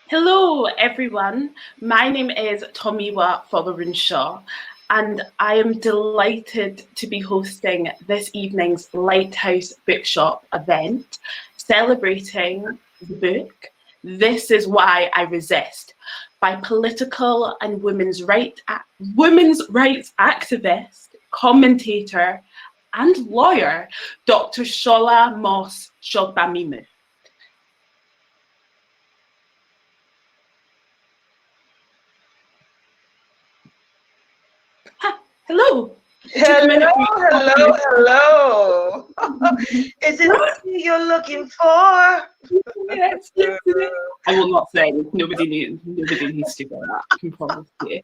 Hello, everyone. My name is Tomiwa Folarunshaw, and I am delighted to be hosting this evening's Lighthouse Bookshop event celebrating the book This Is Why I Resist by political and women's rights activist, commentator, and lawyer Dr. Shola Moss Shogbamimu. Hello. Took a minute. Hello. Is it me you're looking for? Yes, yes, it is. I will not say. Nobody needs to go that. I can promise you.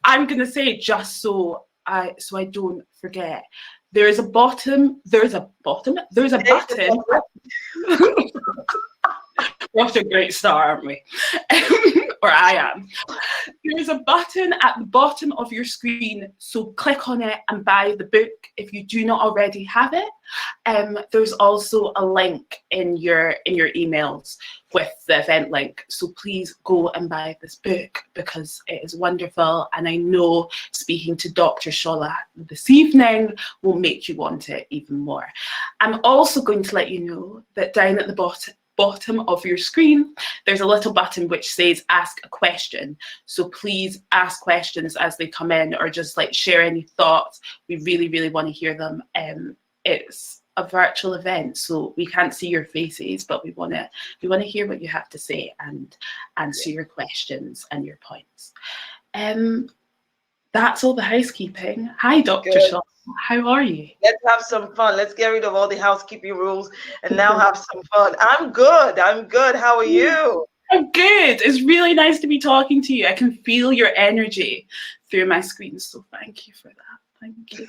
I'm gonna say just so I don't forget. There's a bottom. There's a bottom. There's a button. We're off to a great start, aren't we? Or I am. There's a button at the bottom of your screen, so click on it and buy the book if you do not already have it. There's also a link in your emails with the event link, so please go and buy this book because it is wonderful, and I know speaking to Dr. Shola this evening will make you want it even more. I'm also going to let you know that down at the bottom of your screen, there's a little button which says ask a question. So please ask questions as they come in, or just like share any thoughts. We really, really want to hear them. It's a virtual event, so we can't see your faces, but we want to hear what you have to say and answer your questions and your points. That's all the housekeeping. Hi, Dr. Shaw. How are you? Let's have some fun. Let's get rid of all the housekeeping rules and now have some fun. I'm good. How are you? I'm good. It's really nice to be talking to you. I can feel your energy through my screen, so thank you for that. Thank you.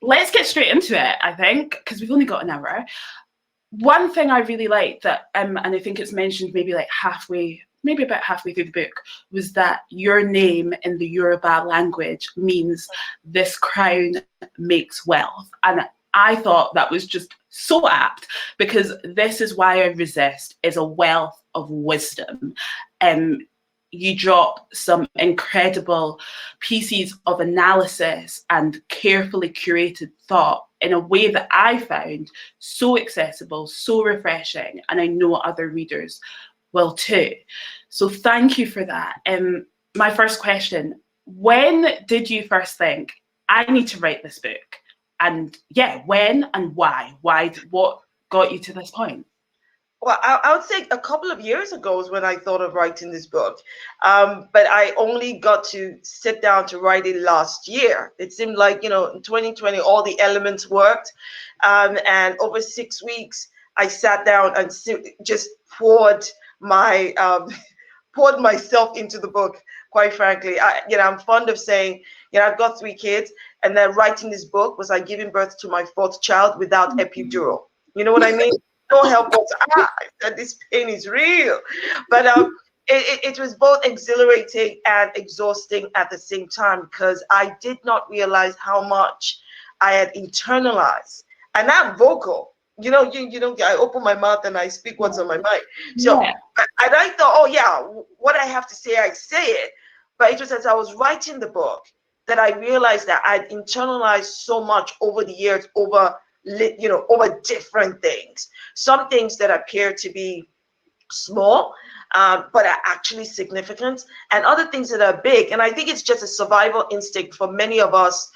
Let's get straight into it, I think, because we've only got an hour. One thing I really liked that, and I think it's mentioned maybe about halfway through the book, was that your name in the Yoruba language means this crown makes wealth. And I thought that was just so apt, because This Is Why I Resist is a wealth of wisdom. You drop some incredible pieces of analysis and carefully curated thought in a way that I found so accessible, so refreshing, and I know other readers will too. So thank you for that. My first question, when did you first think, I need to write this book? And yeah, when and why? What got you to this point? Well, I would say a couple of years ago is when I thought of writing this book. But I only got to sit down to write it last year. It seemed like, in 2020, all the elements worked. And over 6 weeks, I sat down and just poured myself into the book. Quite frankly, I'm fond of saying, I've got 3 kids, and then writing this book was like giving birth to my 4th child without epidural. You know what I mean? No help but this pain is real. But it was both exhilarating and exhausting at the same time, because I did not realize how much I had internalized. And I'm vocal. I open my mouth and I speak what's on my mind. So, Yeah. and I thought, oh yeah, what I have to say, I say it. But it was as I was writing the book that I realized that I'd internalized so much over the years, over different things. Some things that appear to be small, but are actually significant, and other things that are big. And I think it's just a survival instinct for many of us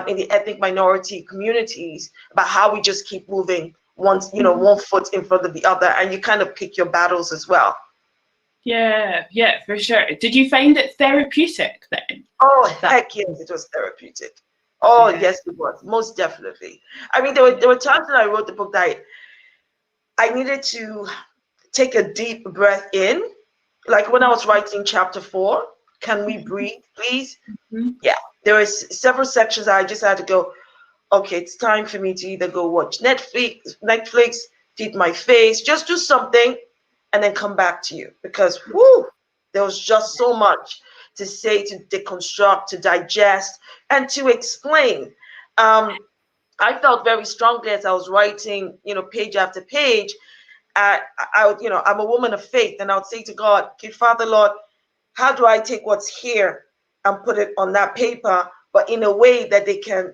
in the ethnic minority communities, about how we just keep moving one foot in front of the other, and you kind of pick your battles as well. Yeah, for sure. Did you find it therapeutic then? Oh, heck yes, it was therapeutic. Oh, Yeah. yes, it was. Most definitely. I mean, there were times that I wrote the book that I needed to take a deep breath in. Like when I was writing chapter 4, can we breathe, please? Mm-hmm. Yeah, there were several sections I just had to go, okay, it's time for me to either go watch Netflix, feed my face, just do something, and then come back to you. Because, there was just so much to say, to deconstruct, to digest, and to explain. I felt very strongly as I was writing, page after page, I would, I'm a woman of faith, and I would say to God, okay, Father, Lord, how do I take what's here and put it on that paper, but in a way that they can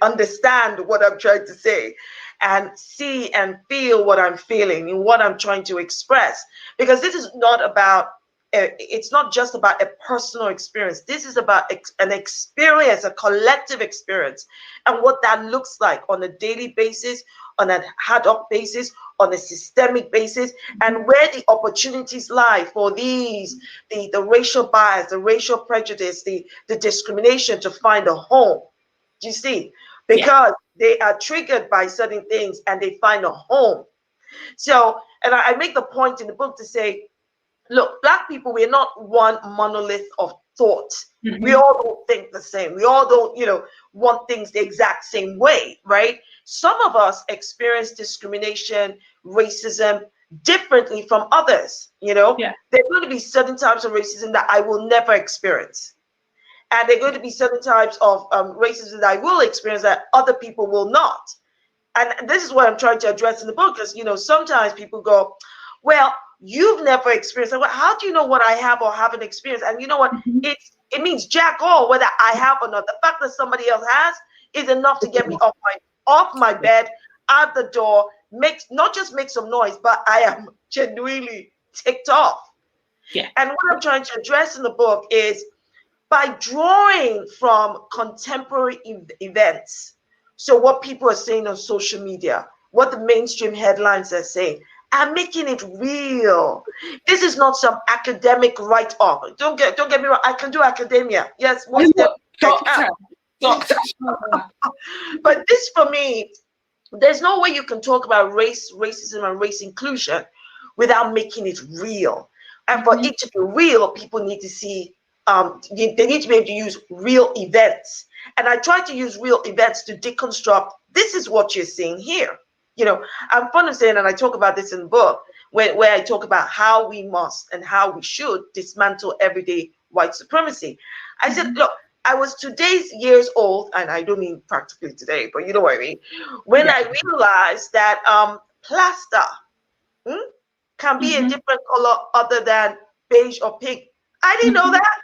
understand what I'm trying to say and see and feel what I'm feeling and what I'm trying to express. Because this is not about, it's not just about a personal experience. This is about an experience, a collective experience, and what that looks like on a daily basis, on an ad hoc basis, on a systemic basis, and where the opportunities lie for these, the racial bias, the racial prejudice, the discrimination to find a home. Do you see? Because they are triggered by certain things and they find a home. So, and I make the point in the book to say, look, Black people, we're not one monolith of thought. Mm-hmm. We all don't think the same. We all don't, want things the exact same way, right? Some of us experience discrimination, racism differently from others, There are going to be certain types of racism that I will never experience. And there are going to be certain types of racism that I will experience that other people will not. And this is what I'm trying to address in the book, because, sometimes people go, well, you've never experienced it. Well, how do you know what I have or haven't experienced? And you know what? Mm-hmm. It means jack all whether I have or not. The fact that somebody else has is enough to get me off my bed, out the door, not just make some noise, but I am genuinely ticked off. Yeah. And what I'm trying to address in the book is by drawing from contemporary events. So what people are saying on social media, what the mainstream headlines are saying, and making it real. This is not some academic write-off. Don't get me wrong. I can do academia. Yes, doctor. But this, for me, there's no way you can talk about race, racism, and race inclusion without making it real. And for it to be real, people need to see. They need to be able to use real events. And I try to use real events to deconstruct. This is what you're seeing here. I'm fond of saying, and I talk about this in the book, where I talk about how we must and how we should dismantle everyday white supremacy. I said, look, I was years old, and I don't mean practically today, but you know what I mean, when I realized that plaster can be a different color other than beige or pink. I didn't know that.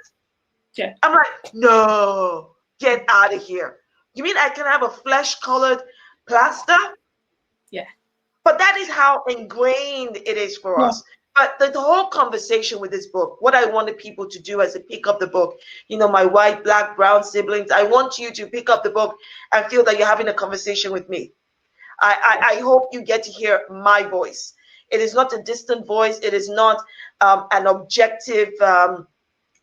Yeah. I'm like, no, get out of here. You mean I can have a flesh-colored plaster? Yeah. But that is how ingrained it is for us. But the whole conversation with this book, what I wanted people to do as they pick up the book, my white, black, brown siblings, I want you to pick up the book and feel that you're having a conversation with me. I hope you get to hear my voice. It is not a distant voice. It is not an objective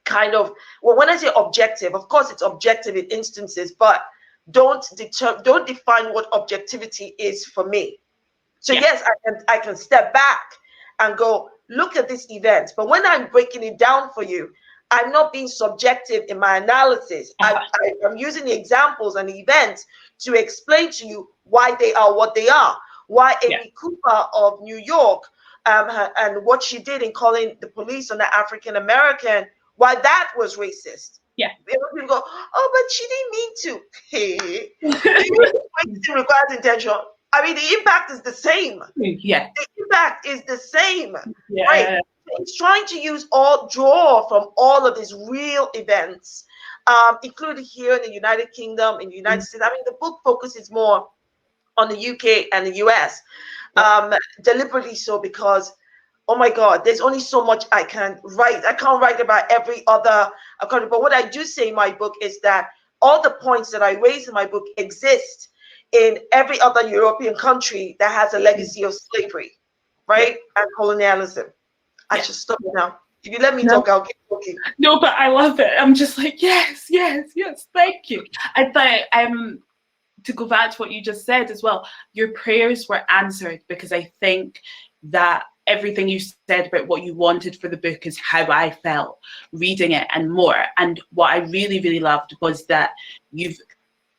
kind of, well, when I say objective, of course it's objective in instances, but don't define what objectivity is for me. So yes, I can step back and go, look at this event. But when I'm breaking it down for you, I'm not being subjective in my analysis. I'm using the examples and the events to explain to you why they are what they are. Why Amy Cooper of New York and what she did in calling the police on the African American, why that was racist. Yeah. People go, oh, but she didn't mean to. Hey, it requires intention. I mean, the impact is the same. Yeah. The impact is the same. Yeah. Right? It's trying to draw from all of these real events, including here in the United Kingdom, in the United States. I mean, the book focuses more on the UK and the US, deliberately so, because oh my God, there's only so much I can write. I can't write about every other country. But what I do say in my book is that all the points that I raise in my book exist in every other European country that has a legacy of slavery, right? And colonialism. I should stop now. If you let me talk, I'll keep talking. No, but I love it. I'm just like, yes, thank you. I thought, to go back to what you just said as well, your prayers were answered, because I think that everything you said about what you wanted for the book is how I felt reading it and more. And what I really, really loved was that you've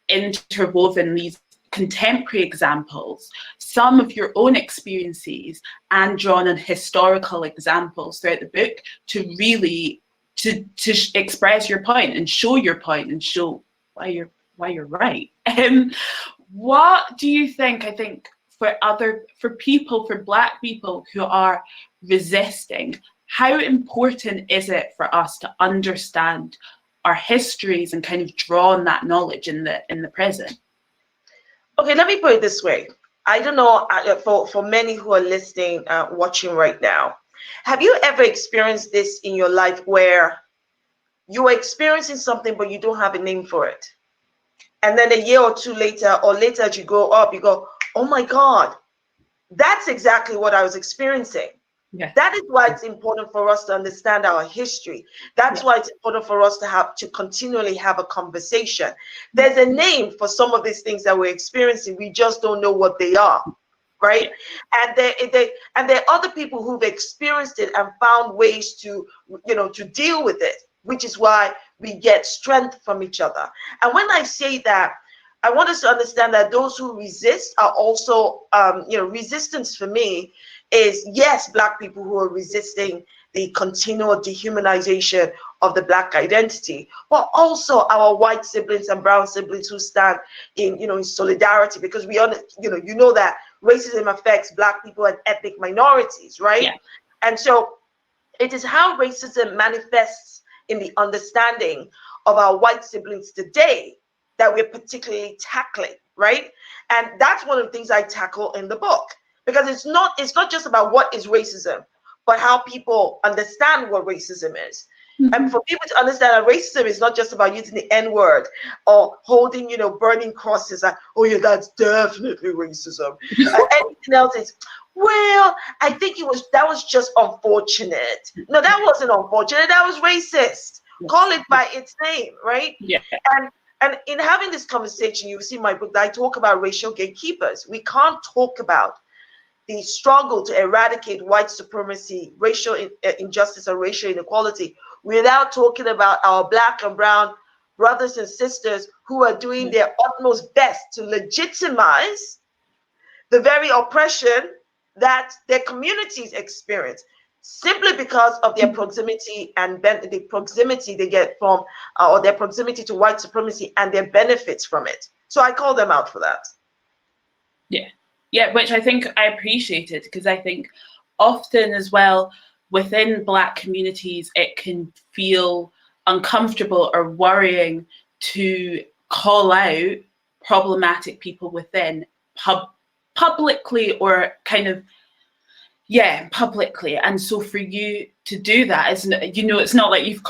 interwoven these contemporary examples, some of your own experiences, and drawn on historical examples throughout the book to really to express your point and show your point and show why you're right. What do you think? I think for Black people who are resisting, how important is it for us to understand our histories and kind of draw on that knowledge in the present? Okay, let me put it this way. I don't know, for many who are listening, watching right now, have you ever experienced this in your life where you are experiencing something but you don't have a name for it? And then a year or two later, or later as you grow up, you go, oh my God, that's exactly what I was experiencing. Yeah. That is why it's important for us to understand our history. That's why it's important for us to continually have a conversation. There's a name for some of these things that we're experiencing. We just don't know what they are, right? And there are other people who've experienced it and found ways to deal with it, which is why we get strength from each other. And when I say that, I want us to understand that those who resist are also, resistance for me is, yes, Black people who are resisting the continual dehumanization of the Black identity, but also our white siblings and brown siblings who stand in solidarity, because we know that racism affects Black people and ethnic minorities, right? Yeah. And so it is how racism manifests in the understanding of our white siblings today that we're particularly tackling, right? And that's one of the things I tackle in the book, because it's not just about what is racism, but how people understand what racism is. Mm-hmm. And for people to understand that racism is not just about using the N-word or holding, burning crosses. Oh yeah, that's definitely racism. Anything else is, well, I think that was just unfortunate. No, that wasn't unfortunate. That was racist. Call it by its name, right? Yeah. And in having this conversation, you see my book, I talk about racial gatekeepers. We can't talk about the struggle to eradicate white supremacy, racial injustice, and racial inequality without talking about our Black and brown brothers and sisters who are doing their utmost best to legitimize the very oppression that their communities experience, simply because of their proximity and the proximity they get from, or their proximity to white supremacy and their benefits from it. So I call them out for that. Yeah, which I think I appreciated, because I think often as well within Black communities, it can feel uncomfortable or worrying to call out problematic people within publicly, or kind of, publicly. And so for you to do that, it's not like you've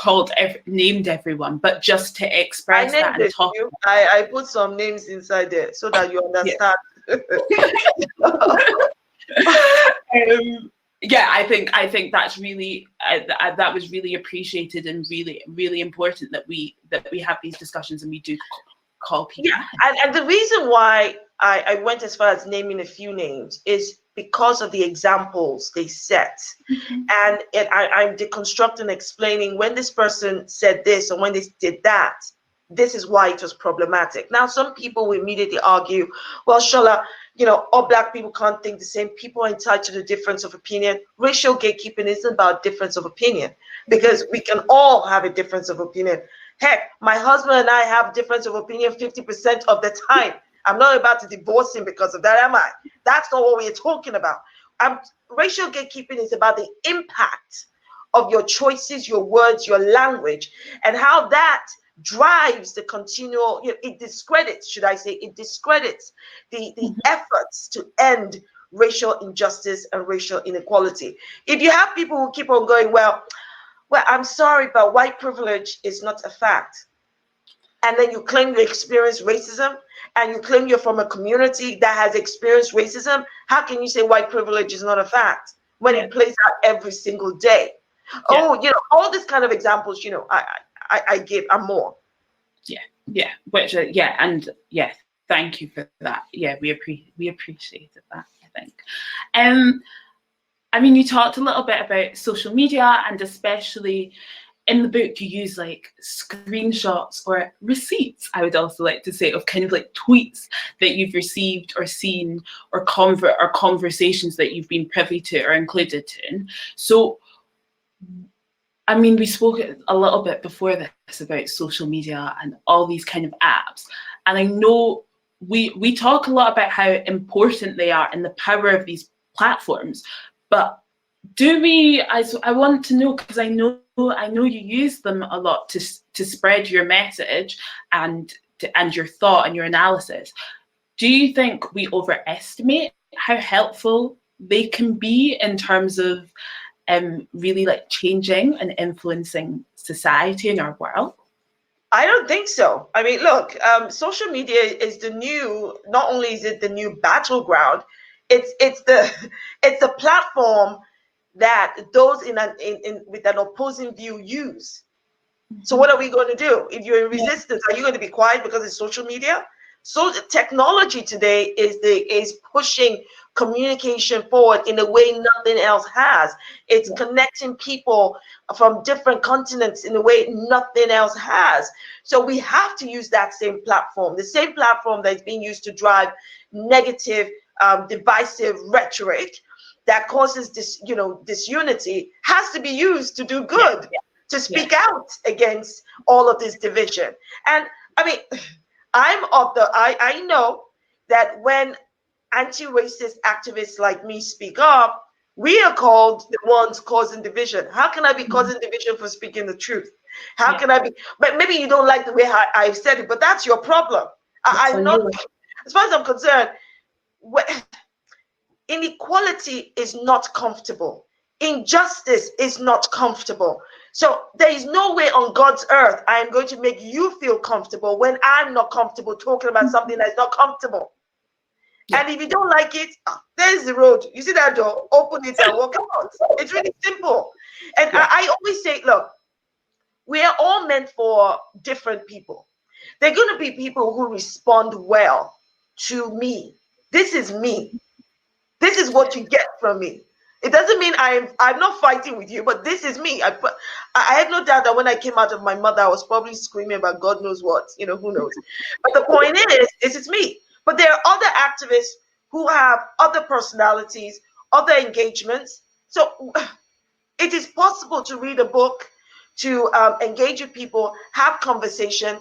named everyone, but just to express that and talk. I put some names inside there so that you understand. I think that's really that was really appreciated, and really, really important that we have these discussions and we do call people. Yeah, and the reason why I went as far as naming a few names is because of the examples they set. Mm-hmm. And I'm deconstructing, explaining when this person said this or when they did that, this is why it was problematic. Now, some people will immediately argue, well, Shola, all Black people can't think the same. People are entitled to the difference of opinion. Racial gatekeeping isn't about difference of opinion, because we can all have a difference of opinion. Heck, my husband and I have difference of opinion 50% of the time. I'm not about to divorce him because of that, am I? That's not what we're talking about. Racial gatekeeping is about the impact of your choices, your words, your language, and how that drives the continual, it discredits the efforts to end racial injustice and racial inequality. If you have people who keep on going, well, I'm sorry, but white privilege is not a fact, and then you claim you experience racism, and you claim you're from a community that has experienced racism, how can you say white privilege is not a fact when it plays out every single day? Oh, all these kind of examples, I give and more. Thank you for that. We appreciated that, I think. You talked a little bit about social media, and especially in the book you use like screenshots or receipts, I would also like to say, of kind of like tweets that you've received or seen, or conversations that you've been privy to or included in. So we spoke a little bit before this about social media and all these kind of apps. And I know we talk a lot about how important they are and the power of these platforms, but do we? I want to know, because I know you use them a lot to spread your message and your thought and your analysis. Do you think we overestimate how helpful they can be in terms of really like changing and influencing society in our world? I don't think so. I mean, look, social media is the new. Not only is it the new battleground, it's the it's the platform that those in with an opposing view use. So what are we going to do? If you're in resistance, are you going to be quiet because it's social media? So technology today is pushing communication forward in a way nothing else has. It's connecting people from different continents in a way nothing else has. So we have to use that same platform, the same platform that's being used to drive negative, divisive rhetoric that causes disunity, has to be used to do good, to speak out against all of this division. And I mean, I know that when anti-racist activists like me speak up, we are called the ones causing division. How can I be causing division for speaking the truth? How can I be? But maybe you don't like the way I've said it, but that's your problem. I'm not, as far as I'm concerned, inequality is not comfortable. Injustice is not comfortable. So there is no way on God's earth I am going to make you feel comfortable when I'm not comfortable talking about something that's not comfortable. And if you don't like it, there's the road. You see that door? Open it and walk out. It's really simple. And I always say, look, we are all meant for different people. There are going to be people who respond well to me. This is me. This is what you get from me. It doesn't mean I'm not fighting with you, but this is me. I have no doubt that when I came out of my mother, I was probably screaming about God knows what, who knows. But the point is, this is me. But there are other activists who have other personalities, other engagements. So it is possible to read a book, to engage with people, have conversation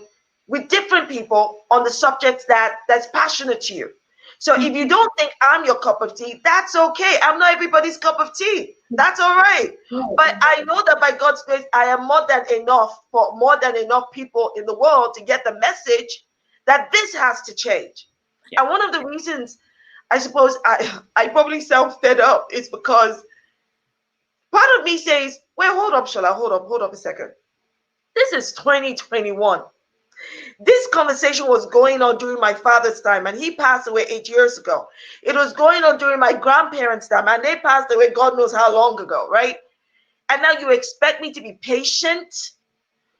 with different people on the subjects that's passionate to you. So if you don't think I'm your cup of tea, that's okay. I'm not everybody's cup of tea. That's all right. But I know that by God's grace, I am more than enough for more than enough people in the world to get the message that this has to change. And one of the reasons I suppose I probably sound fed up is because part of me says, wait, hold up, Shola, hold up a second. This is 2021. This conversation was going on during my father's time, and he passed away 8 years ago. It was going on during my grandparents' time, and they passed away God knows how long ago, right? And now you expect me to be patient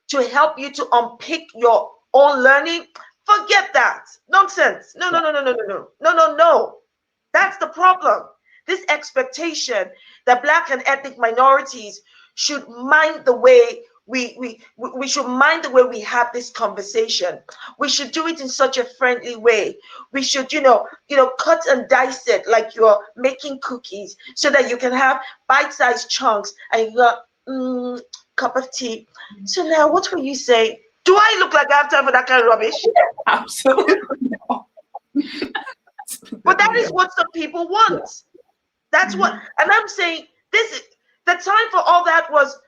to help you to unpick your own learning? Forget that. Nonsense. No. That's the problem. This expectation that Black and ethnic minorities should mind the way we should mind the way we have this conversation. We should do it in such a friendly way. We should, cut and dice it like you're making cookies so that you can have bite-sized chunks and you got cup of tea. So now what will you say? Do I look like I have time for that kind of rubbish? Absolutely not. But that is what some people want. That's what, and I'm saying the time for all that was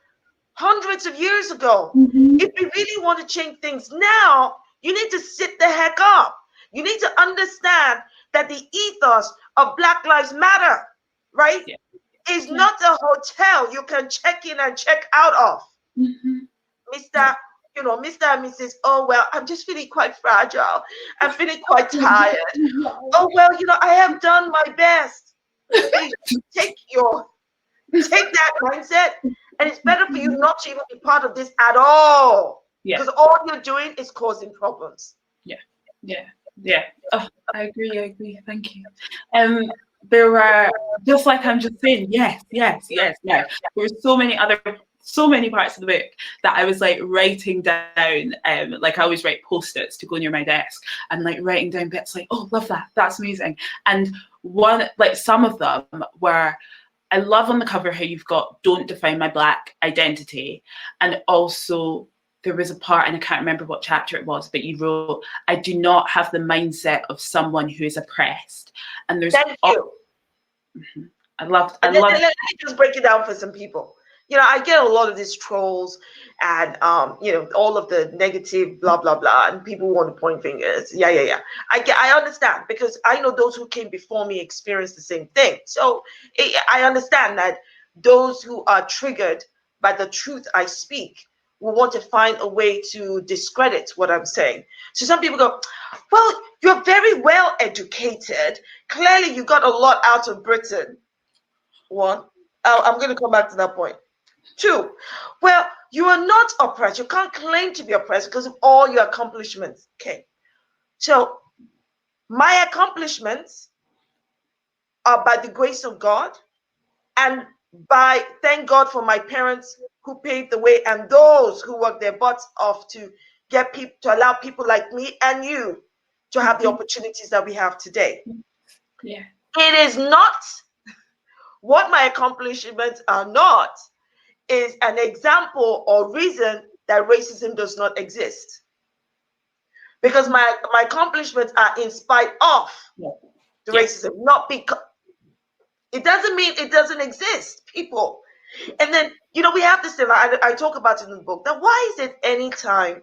hundreds of years ago. If we really want to change things now, you need to sit the heck up. You need to understand that the ethos of Black Lives Matter, right, is not a hotel you can check in and check out of. Mr. and Mrs. Oh, well, I'm just feeling quite fragile. I'm feeling quite tired. Oh, well, I have done my best. Please take that mindset. And it's better for you not to even be part of this at all. Because all you're doing is causing problems. Yeah. Oh, I agree. Thank you. There were, just like I'm just saying, yes. There were so many parts of the book that I was like writing down, like I always write post-its to go near my desk and like writing down bits like, oh, love that, that's amazing. And some of them were, I love on the cover how you've got "Don't define my Black identity," and also there was a part, and I can't remember what chapter it was, but you wrote, I do not have the mindset of someone who is oppressed. And there's Thank you. I loved And let me just break it down for some people. I get a lot of these trolls and all of the negative blah blah blah, and people want to point fingers. Yeah. I understand, because I know those who came before me experienced the same thing. So I understand that those who are triggered by the truth I speak will want to find a way to discredit what I'm saying. So some people go, well, you're very well educated. Clearly you got a lot out of Britain. One, I'm going to come back to that point. Two, well, you are not oppressed. You can't claim to be oppressed because of all your accomplishments. Okay. So my accomplishments are by the grace of God, and thank God for my parents who paved the way, and those who worked their butts off to get people, to allow people like me and you to have the opportunities that we have today. Yeah. It is not, what my accomplishments are not, is an example or reason that racism does not exist. Because my accomplishments are in spite of the racism, not because. It doesn't mean it doesn't exist, people. And then, we have this thing, I talk about it in the book, that why is it anytime,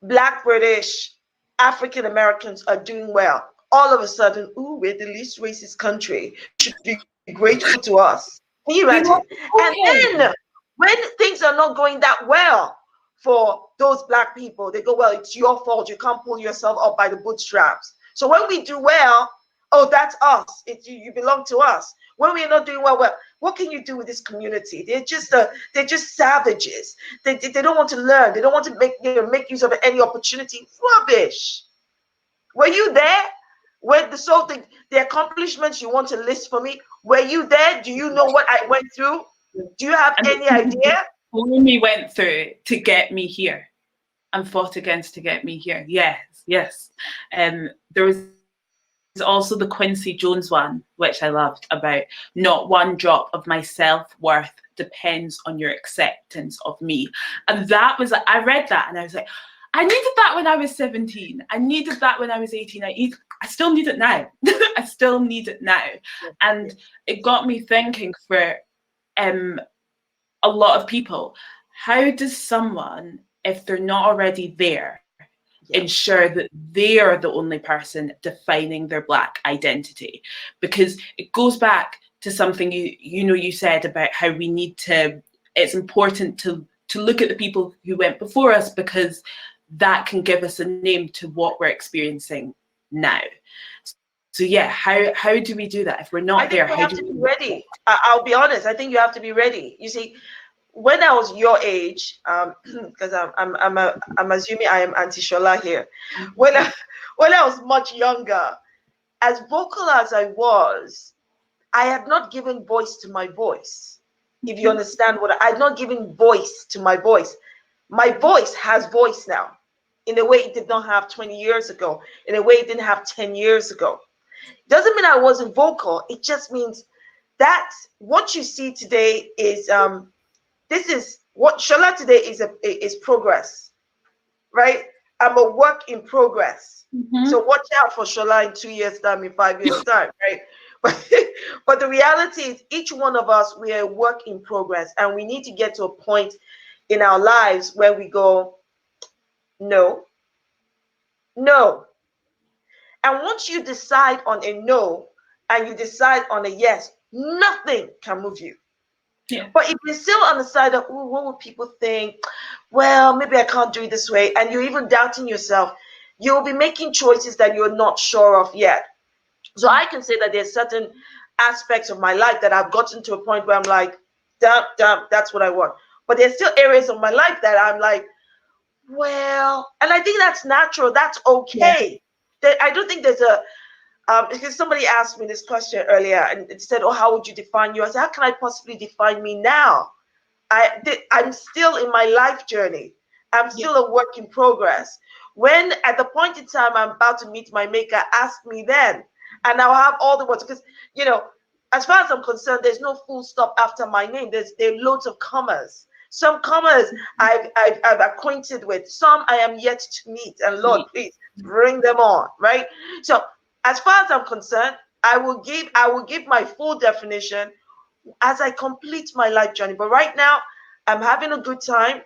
Black, British, African Americans are doing well, all of a sudden, ooh, we're the least racist country, should be grateful to us. Can you imagine? And then when things are not going that well for those Black people, they go, well, it's your fault. You can't pull yourself up by the bootstraps. So when we do well, oh, that's us. You belong to us. When we are not doing well, what can you do with this community? They're just savages. They don't want to learn. They don't want to make use of any opportunity. Rubbish. Were you there? When the accomplishments you want to list for me, were you there? Do you know what I went through? Do you have any idea? What we went through to get me here and fought against to get me here. Yes. There was also the Quincy Jones one, which I loved, about not one drop of my self-worth depends on your acceptance of me. And that was, I read that and I was like, I needed that when I was 17. I needed that when I was 18. I still need it now. I still need it now. And it got me thinking for a lot of people, how does someone, if they're not already there, ensure that they are the only person defining their Black identity? Because it goes back to something you said about how we need to, it's important to look at the people who went before us, because that can give us a name to what we're experiencing now. So how do we do that if we're not there? You have to be ready. I'll be honest. I think you have to be ready. You see, when I was your age, because I'm assuming I am Auntie Shola here. When I was much younger, as vocal as I was, I had not given voice to my voice. If you understand what I had not given voice to my voice. My voice has voice now, in a way it did not have 20 years ago, in a way it didn't have 10 years ago. Doesn't mean I wasn't vocal. It just means that what you see today is this is what Shola today is progress, right? I'm a work in progress. So watch out for Shola in 2 years' time, in 5 years' time, right? But the reality is, each one of us, we are a work in progress, and we need to get to a point in our lives where we go, no. And once you decide on a no and you decide on a yes, nothing can move you. But if you're still on the side of, oh, what will people think? Well, maybe I can't do it this way, and you're even doubting yourself, you'll be making choices that you're not sure of yet. So I can say that there's certain aspects of my life that I've gotten to a point where I'm like, damn, that's what I want. But there's still areas of my life that I'm like, well, and I think that's natural. That's okay. I don't think there's a, because somebody asked me this question earlier and it said, oh, how would you define you? I said, how can I possibly define me now? I'm still in my life journey. I'm still a work in progress. When at the point in time I'm about to meet my maker, ask me then. And I'll have all the words, because, as far as I'm concerned, there's no full stop after my name. There are loads of commas. Some commas I've acquainted with. Some I am yet to meet. And Lord, please bring them on, right? So as far as I'm concerned, I will give my full definition as I complete my life journey. But right now, I'm having a good time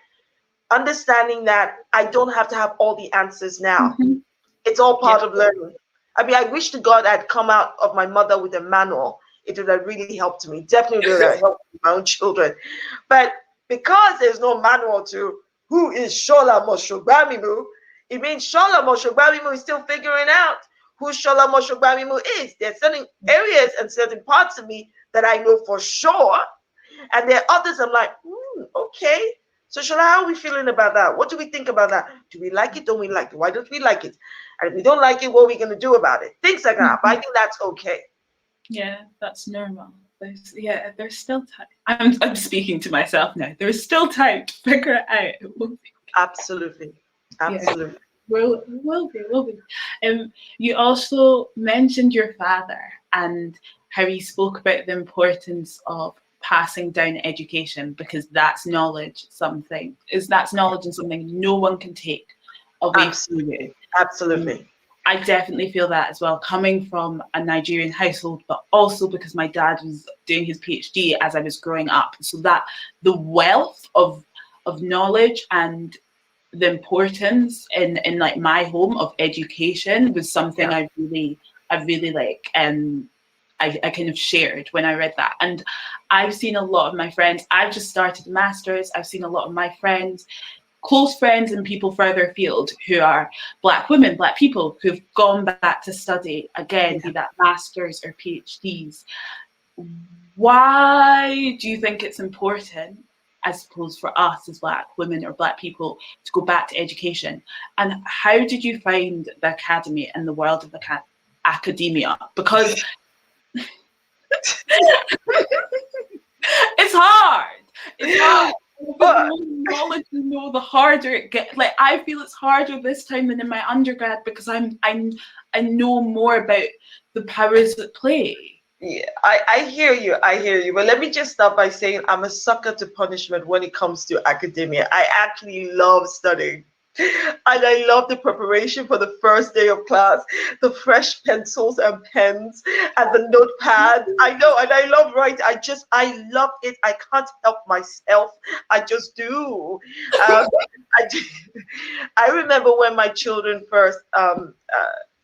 understanding that I don't have to have all the answers now. Mhm. It's all Yeah. part of learning. I mean, I wish to God I'd come out of my mother with a manual. It would have really helped me. Definitely would have helped my own children. But because there's no manual to who is Shola Moshogbamimu, it means Shola Moshogbamimu is still figuring out who Shola Moshogbamimu is. There's certain areas and certain parts of me that I know for sure. And there are others I'm like, okay. So Shola, how are we feeling about that? What do we think about that? Do we like it? Don't we like it? Why don't we like it? And if we don't like it, what are we going to do about it? Things like that. But I think that's okay. Yeah, that's normal. There's still time. I'm speaking to myself now. There's still time to figure it out. Absolutely. Absolutely. Yeah, will be. You also mentioned your father and how he spoke about the importance of passing down education, because that's knowledge and something no one can take away from you. Absolutely. I definitely feel that as well, coming from a Nigerian household, but also because my dad was doing his PhD as I was growing up. So that the wealth of knowledge and the importance in like my home of education was something I really like, I kind of shared when I read that. And I've seen a lot of my friends, I've just started a master's, I've seen a lot of my friends, close friends and people further afield who are Black women, Black people who've gone back to study again, be that masters or PhDs. Why do you think it's important, I suppose, for us as Black women or Black people to go back to education? And how did you find the academy and the world of academia? Because it's hard. It's hard. The more knowledge you know, the harder it gets. Like, I feel it's harder this time than in my undergrad because I know more about the powers at play. Yeah, I hear you. I hear you. But let me just start by saying I'm a sucker to punishment when it comes to academia. I actually love studying. And I love the preparation for the first day of class, the fresh pencils and pens and the notepad. I know, and I love writing. I love it. I can't help myself. I just do. I remember when my children first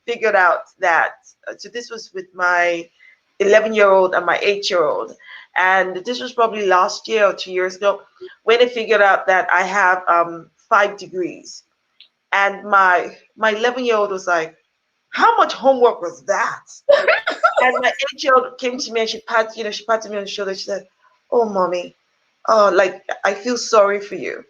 figured out that, so this was with my 11-year-old and my 8-year-old. And this was probably last year or 2 years ago when they figured out that I have 5 degrees. And my 11-year-old was like, how much homework was that? And my 8-year-old came to me and she patted me on the shoulder. She said, oh, mommy, like, I feel sorry for you.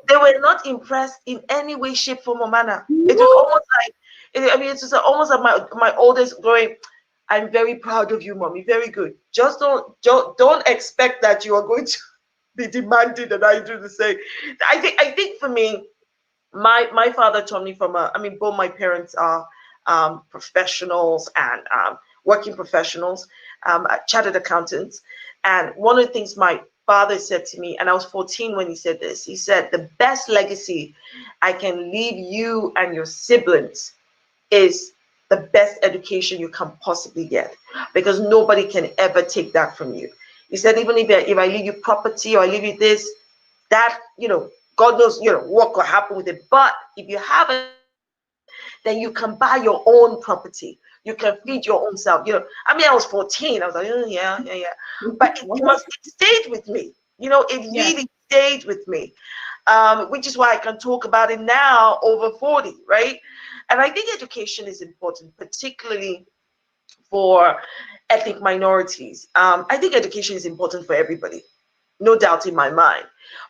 They were not impressed in any way, shape, form, or manner. It was almost like, it was almost like my oldest going, I'm very proud of you, mommy. Very good. Just don't expect that you are going to be demanding that I do the same. I think for me, my father taught me both my parents are professionals and working professionals, chartered accountants. And one of the things my father said to me, and I was 14 when he said this, he said, the best legacy I can leave you and your siblings is the best education you can possibly get, because nobody can ever take that from you. He said, even if I leave you property or I leave you this, that, God knows, what could happen with it. But if you have it, then you can buy your own property. You can feed your own self. I was 14. I was like, yeah. But it stayed with me. It really stayed with me, which is why I can talk about it now over 40, right? And I think education is important, particularly for ethnic minorities. I think education is important for everybody, no doubt in my mind.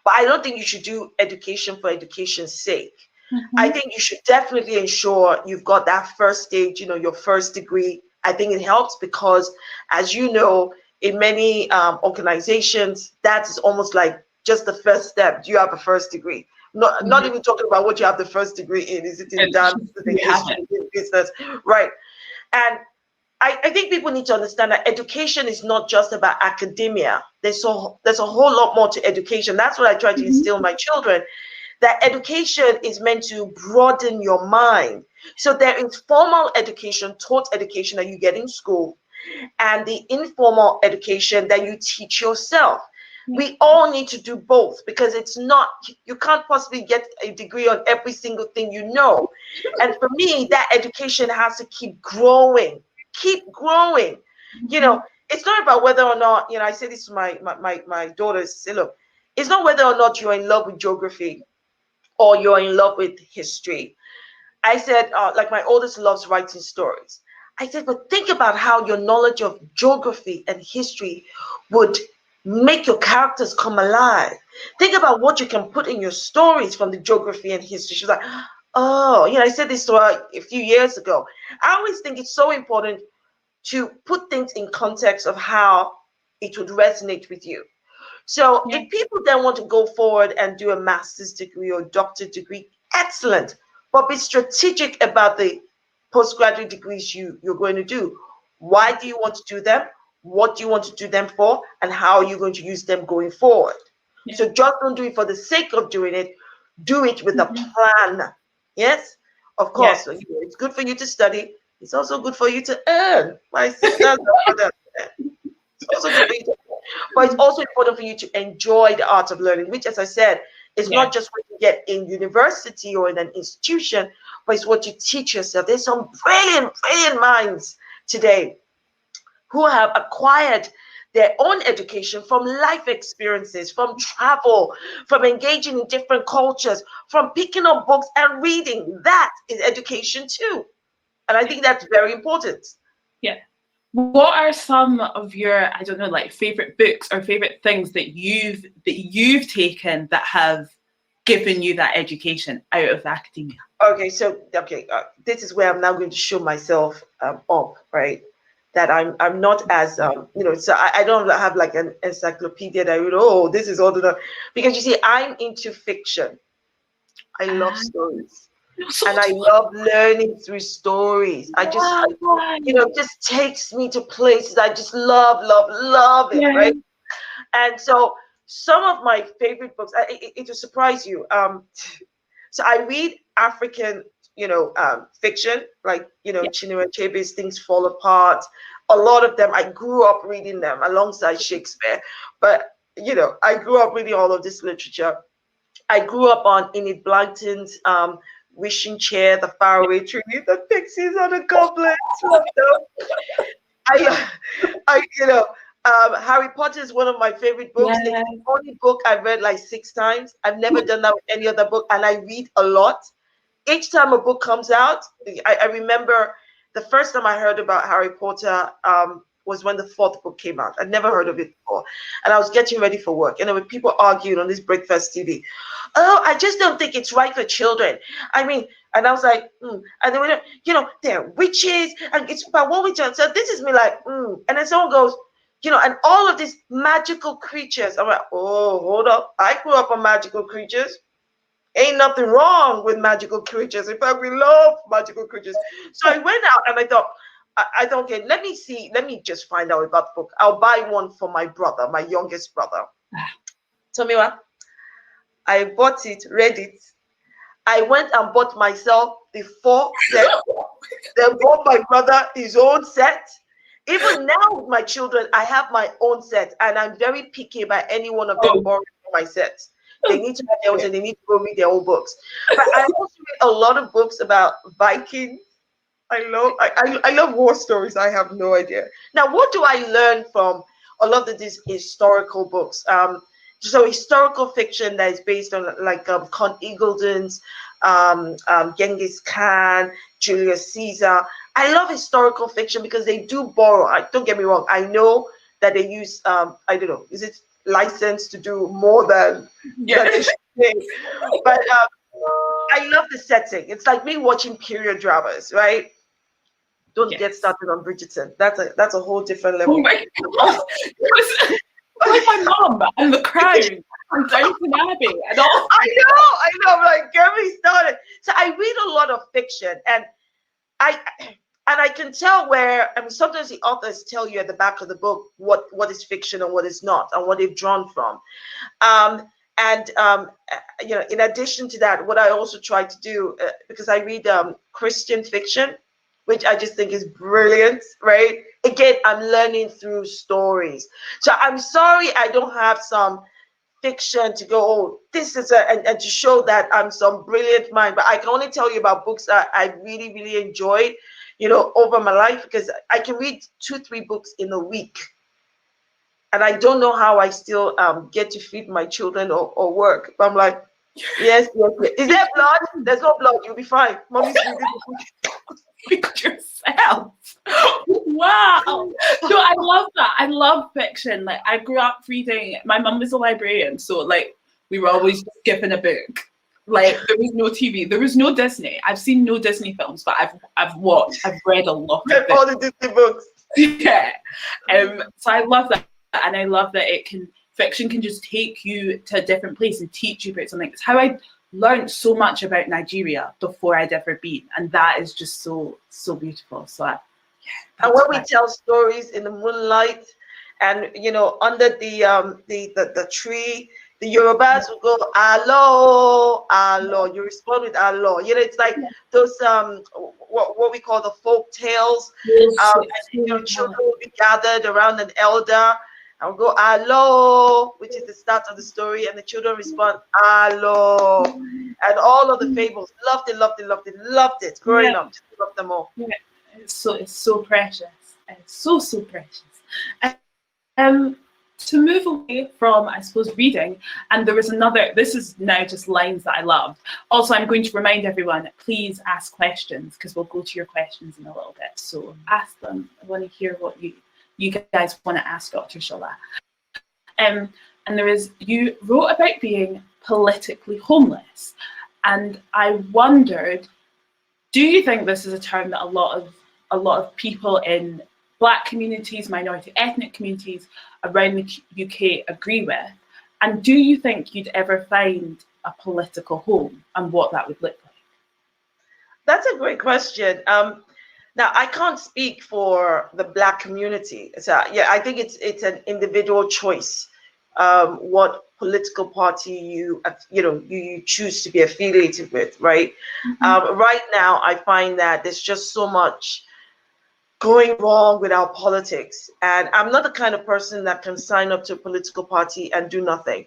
But I don't think you should do education for education's sake. Mm-hmm. I think you should definitely ensure you've got that first stage, your first degree. I think it helps because, as you know, in many organizations, that is almost like just the first step. Do you have a first degree? Not even talking about what you have the first degree in. Is it in dance, in history, in business, right? And I think people need to understand that education is not just about academia. There's a whole lot more to education. That's what I try to instill in my children, that education is meant to broaden your mind. So there is formal education, taught education that you get in school, and the informal education that you teach yourself. We all need to do both, because it's not, you can't possibly get a degree on every single thing you know. And for me, that education has to keep growing, keep growing. You know, it's not about whether or not, I say this to my daughters, say, look, it's not whether or not you're in love with geography or you're in love with history. I said, like my oldest loves writing stories. I said, but think about how your knowledge of geography and history would make your characters come alive. Think about what you can put in your stories from the geography and history. She was like, oh, I said this to her a few years ago. I always think it's so important to put things in context of how it would resonate with you. So if people then want to go forward and do a master's degree or doctorate degree, excellent. But be strategic about the postgraduate degrees you're going to do. Why do you want to do them? What do you want to do them for? And how are you going to use them going forward? So just don't do it for the sake of doing it. Do it with a plan. Yes, of course. So, it's good for you to study. It's also good for you to earn. My sisters and brothers. It's also good for you to earn. But it's also important for you to enjoy the art of learning, which, as I said, is not just what you get in university or in an institution, but it's what you teach yourself. There's some brilliant, brilliant minds today who have acquired their own education from life experiences, from travel, from engaging in different cultures, from picking up books and reading. That is education too. And I think that's very important. Yeah. What are some of your, I don't know, like favorite books or favorite things that you've taken that have given you that education out of academia? Okay, so this is where I'm now going to show myself up, right? That I'm not as so I don't have like an encyclopedia that this is all the, because you see, I'm into fiction. I love stories. And I love learning through stories. It just takes me to places I just love it, right? And so some of my favorite books, it will surprise you. So I read African, fiction, like, Chinua Achebe's Things Fall Apart. A lot of them, I grew up reading them alongside Shakespeare. But, I grew up reading all of this literature. I grew up on Enid Blyton's Wishing Chair, The Faraway Tree, The Pixies on the Goblets. Harry Potter is one of my favorite books. It's the only book I've read like 6 times. I've never done that with any other book, and I read a lot. Each time a book comes out, I remember the first time I heard about Harry Potter was when the 4th book came out. I'd never heard of it before. And I was getting ready for work. And there were people arguing on this breakfast TV. Oh, I just don't think it's right for children. I mean, and I was like, And they were, they're witches. And it's about what we do. So this is me like, And then someone goes, and all of these magical creatures. I'm like, oh, hold up. I grew up on magical creatures. Ain't nothing wrong with magical creatures. In fact, we love magical creatures. So I went out and I thought, I thought, okay, let me just find out about the book. I'll buy one for my brother, my youngest brother. Tell me what? I bought it, read it. I went and bought myself the 4 set. Then bought my brother his own set. Even now with my children, I have my own set, and I'm very picky about any one of them borrowing my sets. They need to have their own, and they need to go read their own books. But I also read a lot of books about Vikings. I love war stories. I have no idea. Now, what do I learn from a lot of these historical books? So historical fiction that is based on like Count Eagleton's, Genghis Khan, Julius Caesar. I love historical fiction because they do borrow. Don't get me wrong. I know that they use I don't know, is it licensed to do more than they should say? But I love the setting. It's like me watching period dramas, right? Don't get started on Bridgerton. That's a whole different level. Oh my God. Like my mom and The Crown and Downton Abbey and all. I know. I'm like, get me started. So I read a lot of fiction, and And I can tell where, I mean, sometimes the authors tell you at the back of the book what is fiction and what is not, and what they've drawn from. And you know, in addition to that, what I also try to do, because I read Christian fiction, which I just think is brilliant, right? Again, I'm learning through stories. So I'm sorry I don't have some fiction to go, oh, this is and to show that I'm some brilliant mind. But I can only tell you about books that I really, really enjoyed, you know, over my life, because I can read 2-3 books in a week. And I don't know how I still get to feed my children or work. But I'm like, yes, yes, yes. Is there blood? There's no blood. You'll be fine. Mommy's reading the book. Feed yourself. Wow. No, I love that. I love fiction. Like, I grew up reading, my mum was a librarian, so like we were always just given a book. Like, there was no TV, there was no Disney. I've seen no Disney films, but I've read a lot of all the Disney books. Yeah. So I love that, and I love that fiction can just take you to a different place and teach you about something. It's how I learned so much about Nigeria before I'd ever been, and that is just so beautiful. So and when we tell stories in the moonlight, and you know, under the tree, the Yorubas will go alo alo. You respond with alo. You know, it's like those what we call the folk tales. And, you know, children will be gathered around an elder. I'll go alo, which is the start of the story, and the children respond alo, and all of the fables. Loved it. Growing up, just loved them all. Yeah. It's so precious. It's so precious. To move away from, I suppose, reading, and there was another, this is now just lines that I loved. Also, I'm going to remind everyone, please ask questions, because we'll go to your questions in a little bit. So ask them. I want to hear what you guys want to ask Dr. Shola. And you wrote about being politically homeless, and I wondered, do you think this is a term that a lot of people in Black communities, minority ethnic communities around the UK agree with? And do you think you'd ever find a political home, and what that would look like? That's a great question. Now, I can't speak for the Black community. So yeah, I think it's an individual choice, what political party you choose to be affiliated with, right? Mm-hmm. Right now, I find that there's just so much going wrong with our politics, and I'm not the kind of person that can sign up to a political party and do nothing.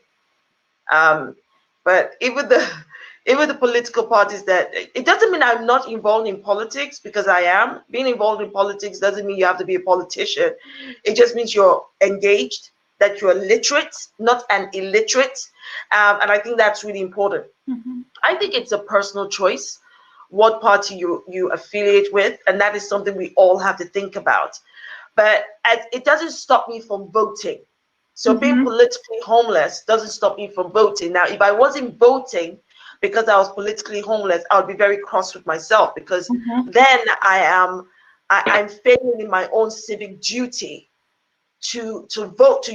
But even the political parties, that it doesn't mean I'm not involved in politics, because I am. Being involved in politics doesn't mean you have to be a politician. It just means you're engaged, that you're literate, not an illiterate. And I think that's really important. Mm-hmm. I think it's a personal choice what party you affiliate with, and that is something we all have to think about. But it doesn't stop me from voting. So mm-hmm. being politically homeless doesn't stop me from voting. Now, if I wasn't voting because I was politically homeless, I would be very cross with myself, because mm-hmm. then I'm failing in my own civic duty to vote, to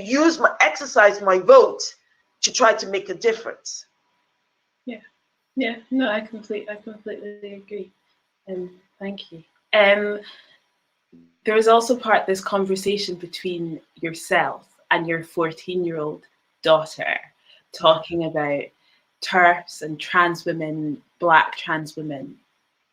exercise my vote to try to make a difference. Yeah, no, I completely agree. Thank you. There was also part of this conversation between yourself and your 14-year-old daughter, talking about TERFs and trans women, Black trans women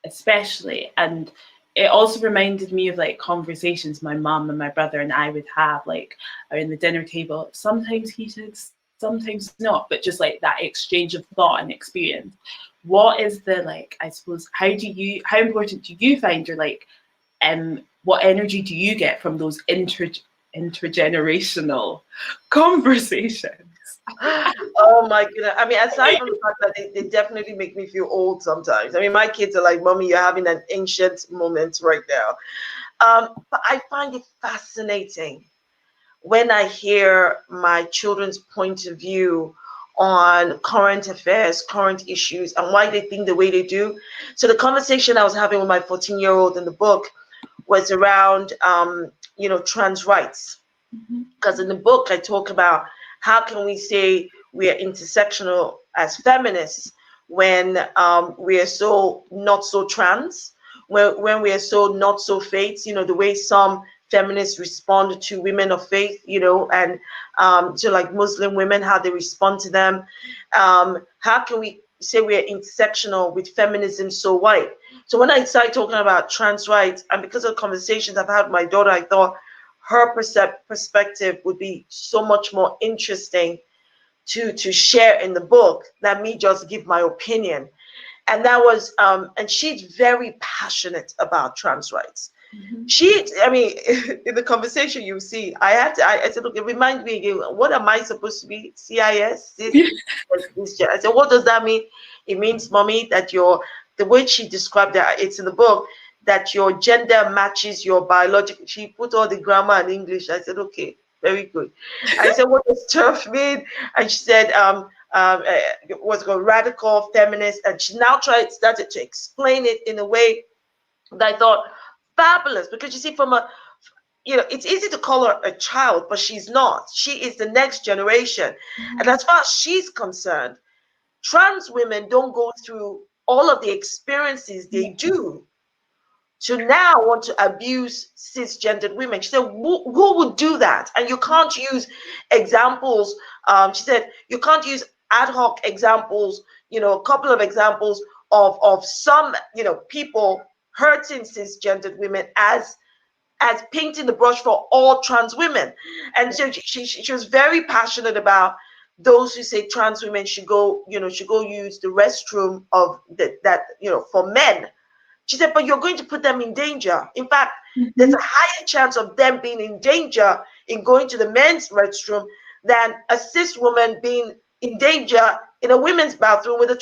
especially. And it also reminded me of like conversations my mum and my brother and I would have, like around the dinner table, sometimes heated, sometimes not, but just like that exchange of thought and experience. What is the, like, I suppose, how important do you find, or like, what energy do you get from those intergenerational conversations? Oh my goodness. I mean, aside from the fact that they definitely make me feel old sometimes. I mean, my kids are like, Mommy, you're having an ancient moment right now. But I find it fascinating when I hear my children's point of view on current affairs, current issues, and why they think the way they do. So the conversation I was having with my 14-year-old in the book was around, trans rights. Because in the book, I talk about how can we say we are intersectional as feminists when we are so not so trans, when we are so not so faith, the way some feminists respond to women of faith, and to like Muslim women, how they respond to them. How can we say we're intersectional with feminism so white? So when I started talking about trans rights, and because of conversations I've had with my daughter, I thought her perspective would be so much more interesting to share in the book than me just give my opinion. And that was and she's very passionate about trans rights. I mean, in the conversation you see, I said, look, it reminds me again, what am I supposed to be? CIS? I said, what does that mean? It means, mommy, that the way she described it, it's in the book, that your gender matches your biological. She put all the grammar in English. I said, okay, very good. I said, what does turf mean? And she said, what's called radical feminist. And she now started to explain it in a way that I thought fabulous, because you see, it's easy to call her a child, but she's not. She is the next generation. And as far as she's concerned, trans women don't go through all of the experiences they do to now want to abuse cisgendered women. She said, who would do that? And you can't use examples. She said, you can't use ad hoc examples, a couple of examples of some, people hurting cisgendered women as painting the brush for all trans women. And so she was very passionate about those who say trans women should go use the restroom of that for men. She said, but you're going to put them in danger. In fact, there's a higher chance of them being in danger in going to the men's restroom than a cis woman being in danger in a women's bathroom with a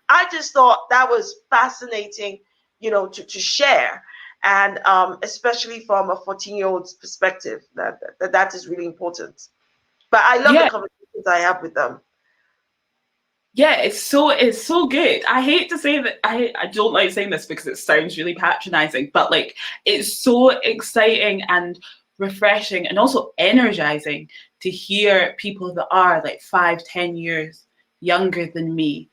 I just thought that was fascinating, to share. And especially from a 14-year-old's perspective, that is really important. But I love the conversations I have with them. Yeah, it's so good. I hate to say that, I don't like saying this because it sounds really patronizing, but like, it's so exciting and refreshing and also energizing to hear people that are like 5-10 years younger than me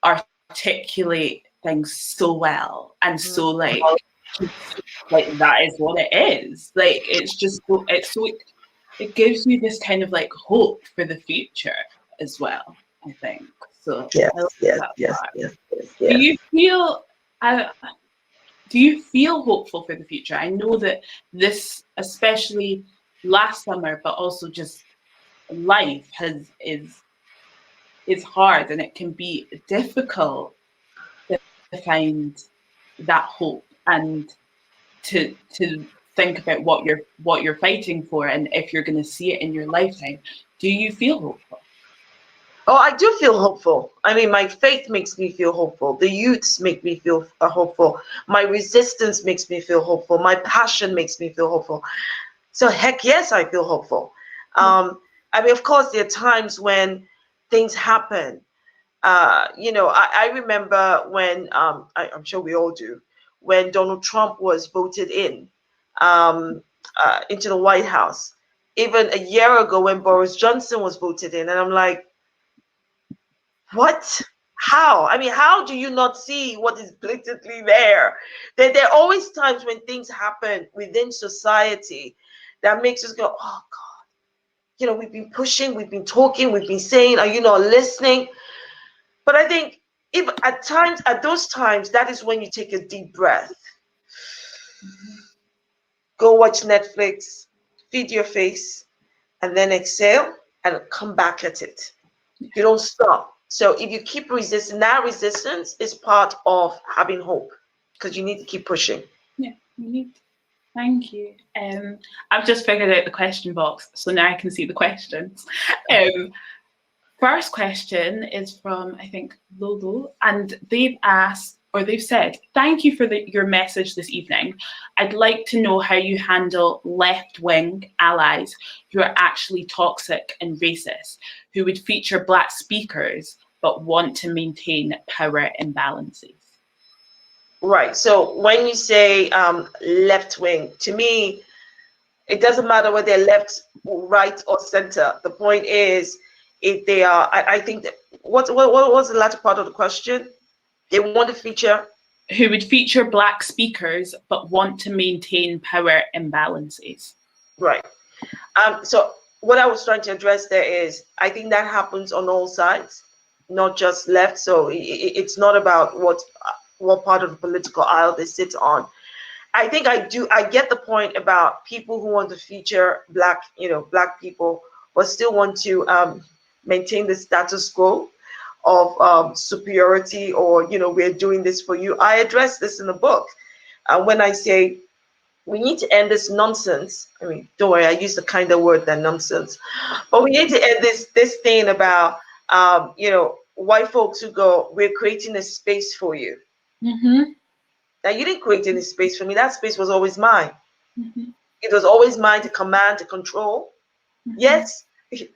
articulate things so well, and so like that is what it is. Like, it's just it gives you this kind of like hope for the future as well, I think. So yes. Do you feel hopeful for the future? I know that this, especially last summer, but also just life is hard, and it can be difficult to find that hope and to think about what you're fighting for, and if you're going to see it in your lifetime. Do you feel hopeful? Oh, I do feel hopeful. I mean, my faith makes me feel hopeful. The youths make me feel hopeful. My resistance makes me feel hopeful. My passion makes me feel hopeful. So heck yes, I feel hopeful. I mean, of course, there are times when things happen. I remember when, I'm sure we all do, when Donald Trump was voted into the White House. Even a year ago when Boris Johnson was voted in. And I'm like, what? How? I mean, how do you not see what is blatantly there? There are always times when things happen within society that makes us go, oh God, we've been pushing, we've been talking, we've been saying, are you not listening? But I think if at those times, that is when you take a deep breath. Go watch Netflix, feed your face, and then exhale and come back at it. You don't stop. So if you keep resisting, that resistance is part of having hope, because you need to keep pushing. Yeah, you need to. Thank you. I've just figured out the question box, so now I can see the questions. First question is from, I think, Lolo, and they've said, thank you for your message this evening. I'd like to know how you handle left-wing allies who are actually toxic and racist, who would feature Black speakers but want to maintain power imbalances. Right. So when you say left-wing, to me, it doesn't matter whether they're left, right, or center. The point is, if they are, I think that what was the latter part of the question? They want to feature who would feature Black speakers but want to maintain power imbalances. Right. So what I was trying to address there is, I think that happens on all sides, not just left. So it's not about what part of the political aisle they sit on. I think I get the point about people who want to feature Black people, but still want to maintain the status quo of superiority, or we're doing this for you. I address this in the book when I say we need to end this nonsense. I mean, don't worry, I use the kinder word than nonsense, but we need to end this thing about white folks who go, we're creating a space for you. Mm-hmm. Now, you didn't create any space for me. That space was always mine. Mm-hmm. It was always mine to command, to control. Mm-hmm. Yes,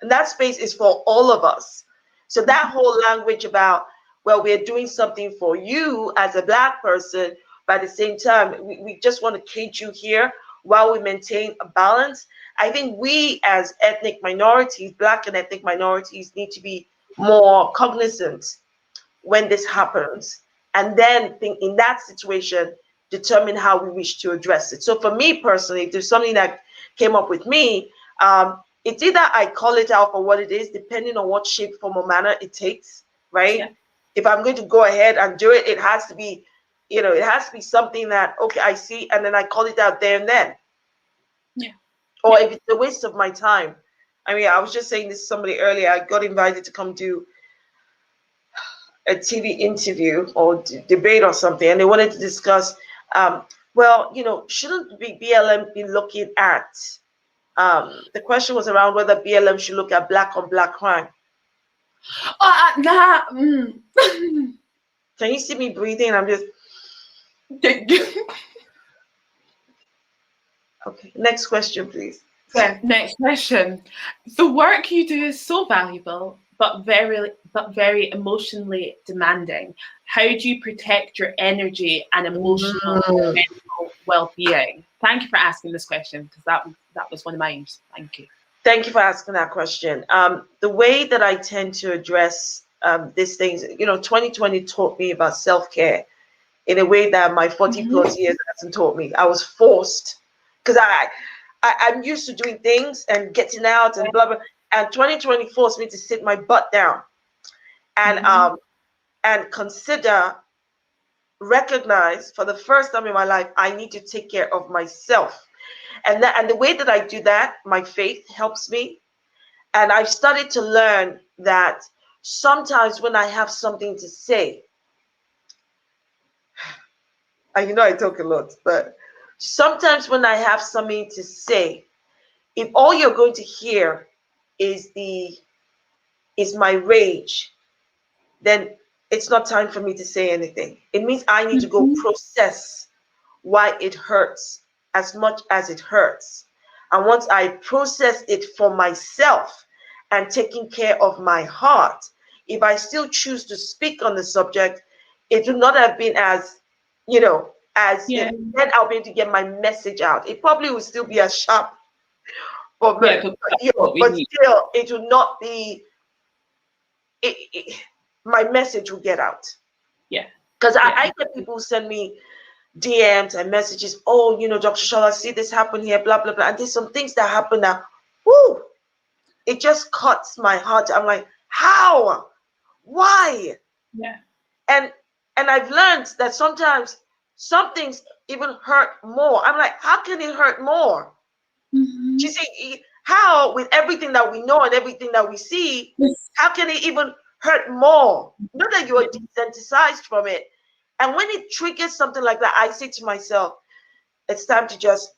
that space is for all of us. So that whole language about, well, we're doing something for you as a Black person, but at the same time, we just want to cage you here while we maintain a balance. I think we as ethnic minorities, Black and ethnic minorities, need to be more cognizant when this happens, and then think in that situation, determine how we wish to address it. So for me personally, if there's something that came up with me, it's either I call it out for what it is, depending on what shape, form, or manner it takes, right? Yeah. If I'm going to go ahead and do it, it has to be, it has to be something that, okay, I see, and then I call it out there and then. Yeah. Or if it's a waste of my time. I mean, I was just saying this to somebody earlier. I got invited to come do a TV interview or debate or something, and they wanted to discuss, shouldn't BLM be looking at, the question was around whether BLM should look at Black on Black crime. Can you see me breathing? I'm just... Okay, next question, please. Yeah, next question. The work you do is so valuable, but very emotionally demanding. How do you protect your energy and emotional and mental well-being? Thank you for asking this question, because that was one of mine. Thank you. Thank you for asking that question. The way that I tend to address these things, 2020 taught me about self-care in a way that my 40 plus years hasn't taught me. I was forced, because I'm used to doing things and getting out and blah blah. And 2020 forced me to sit my butt down and recognize for the first time in my life, I need to take care of myself. And the way that I do that, my faith helps me. And I've started to learn that sometimes when I have something to say, and I talk a lot, but sometimes when I have something to say, if all you're going to hear is my rage, then it's not time for me to say anything. It means I need to go process why it hurts as much as it hurts. And once I process it for myself and taking care of my heart, if I still choose to speak on the subject, it would not have been as, then I'll be able to get my message out. It probably will still be as sharp, but still, it will not be, my message will get out. Yeah. Because I get people who send me DMs and messages, oh, Dr. Shola, see this happen here, blah, blah, blah. And there's some things that happen that, whoo, it just cuts my heart. I'm like, how? Why? Yeah. And I've learned that sometimes some things even hurt more. I'm like, how can it hurt more? You see, how, with everything that we know and everything that we see, how can it even hurt more? Not that you are desensitized from it. And when it triggers something like that, I say to myself, it's time to just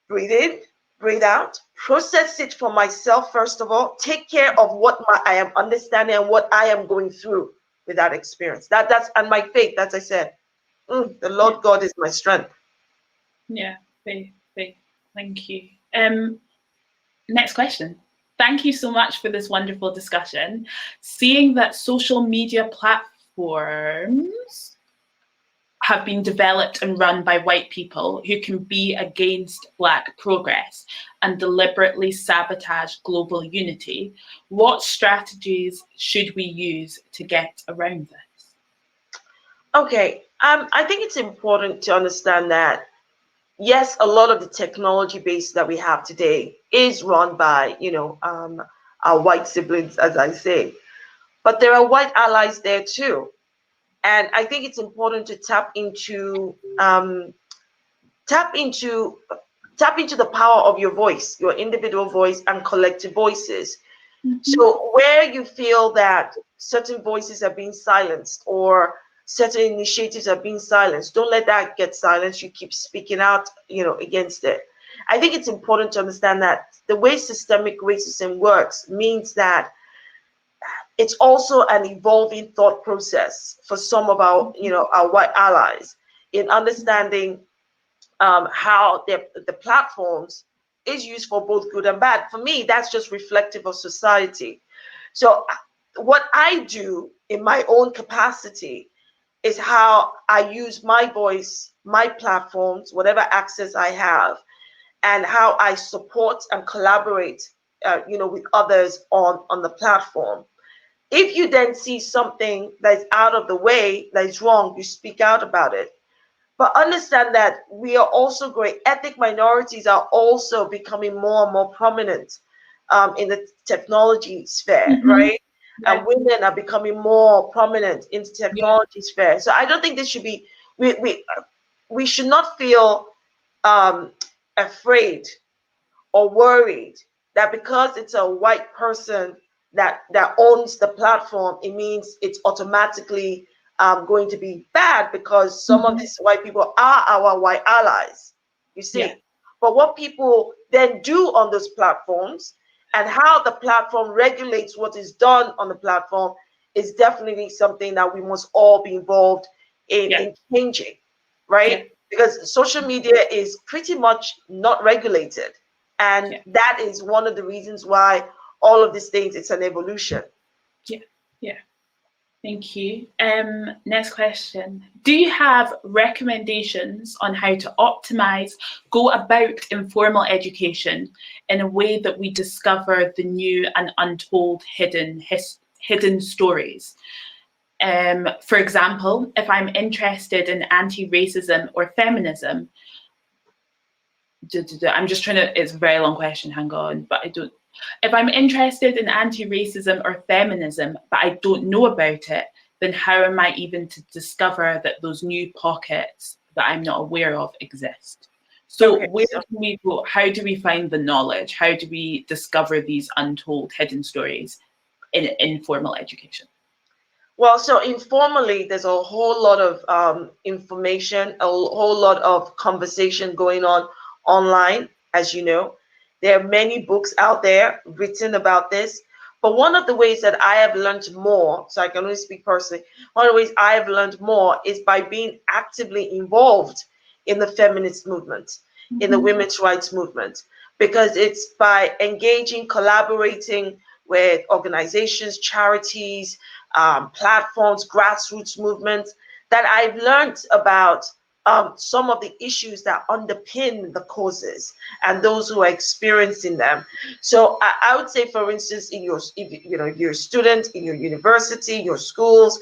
breathe in, breathe out, process it for myself, first of all, take care of what I am understanding and what I am going through with that experience. That's and my faith, as I said, the Lord God is my strength. Yeah, faith. Thank you. Next question. Thank you so much for this wonderful discussion. Seeing that social media platforms have been developed and run by white people who can be against Black progress and deliberately sabotage global unity, what strategies should we use to get around this? Okay, I think it's important to understand that, yes, a lot of the technology base that we have today is run by, our white siblings, as I say, but there are white allies there too. And I think it's important to tap into tap into the power of your voice, your individual voice and collective voices. Mhm. So where you feel that certain voices are being silenced or certain initiatives are being silenced, don't let that get silenced. You keep speaking out, against it. I think it's important to understand that the way systemic racism works means that it's also an evolving thought process for some of our white allies in understanding how the platforms is used for both good and bad. For me, that's just reflective of society. So what I do in my own capacity is how I use my voice, my platforms, whatever access I have, and how I support and collaborate, with others on the platform. If you then see something that's out of the way, that is wrong, you speak out about it. But understand that we are also great. Ethnic minorities are also becoming more and more prominent in the technology sphere, Mhm. right? Yeah. And women are becoming more prominent in the technology sphere. So I don't think this should be, we should not feel um, afraid or worried that because it's a white person that owns the platform, it means it's automatically going to be bad because some of Mhm. these white people are our white allies, you Yeah. see. But what people then do on those platforms and how the platform regulates what is done on the platform is definitely something that we must all be involved Yeah. in changing, Yeah. right? Because social media is pretty much not regulated. And Yeah. that is one of the reasons why all of these things, it's an evolution. Yeah. Yeah. Thank you. Next question. Do you have recommendations on how to optimize, go about informal education in a way that we discover the new and untold hidden stories? For example, if I'm interested in anti-racism or feminism, I'm just trying to, it's a very long question, hang on, but I don't, if I'm interested in anti-racism or feminism, but I don't know about it, then how am I even to discover that those new pockets that I'm not aware of exist? So Okay, where so can we go? How do we find the knowledge? How do we discover these untold hidden stories in informal education? well, so informally, there's a whole lot of information, a whole lot of conversation going on online, as you know. There are many books out there written about this. But one of the ways that I have learned more, so I can only speak personally, one of the ways I have learned more is by being actively involved in the feminist movement, in the Mm-hmm. women's rights movement, because it's by engaging, collaborating with organizations, charities, platforms, grassroots movements, that I've learned about some of the issues that underpin the causes and those who are experiencing them. So I would say, for instance, if you're a student in your university, your schools,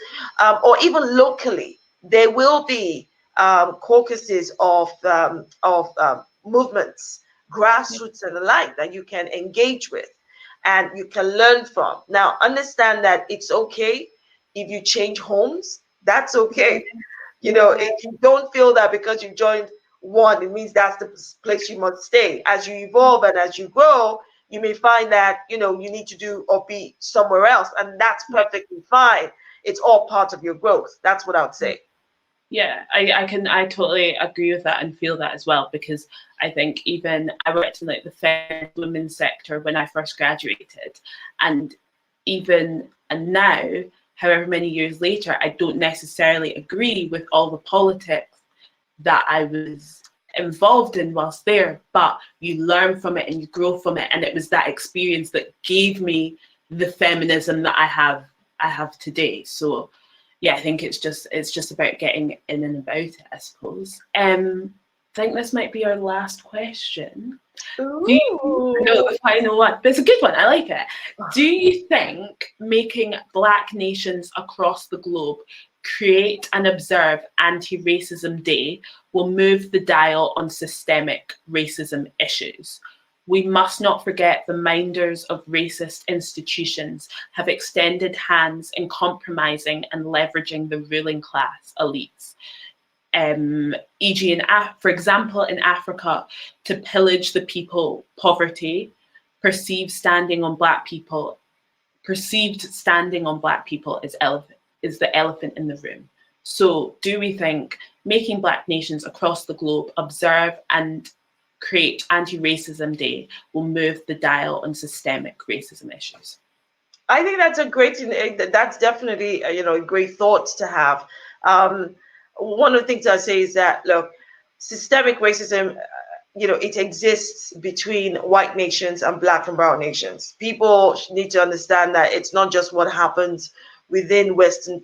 or even locally, there will be caucuses of movements, Yeah. grassroots and the like that you can engage with and you can learn from. Now, understand that it's okay if you change homes. That's okay. Yeah. If you don't feel that because you joined one, it means that's the place you must stay. As you evolve and as you grow, you may find that, you need to do or be somewhere else, and that's Yeah. perfectly fine. It's all part of your growth. That's what I would say. Yeah, I totally agree with that and feel that as well, because I think even I worked in like the feminist women's sector when I first graduated, and even and now, however many years later, I don't necessarily agree with all the politics that I was involved in whilst there, but you learn from it and you grow from it, and it was that experience that gave me the feminism that I have today. So yeah, I think it's just about getting in and about it, I suppose. I think this might be our last question. Do you, I know Ooh. the final one, but it's a good one. I like it. Do you think making Black nations across the globe create and observe Anti-Racism Day will move the dial on systemic racism issues. We must not forget the minders of racist institutions have extended hands in compromising and leveraging the ruling class elites. E.g., for example, in Africa, to pillage the people, poverty, perceived standing on Black people is the elephant in the room. So do we think making Black nations across the globe observe and create Anti-Racism Day will move the dial on systemic racism issues? I think that's that's definitely a great thought to have. One of the things I say is that, look, systemic racism, it exists between white nations and Black and brown nations. People need to understand that it's not just what happens within Western,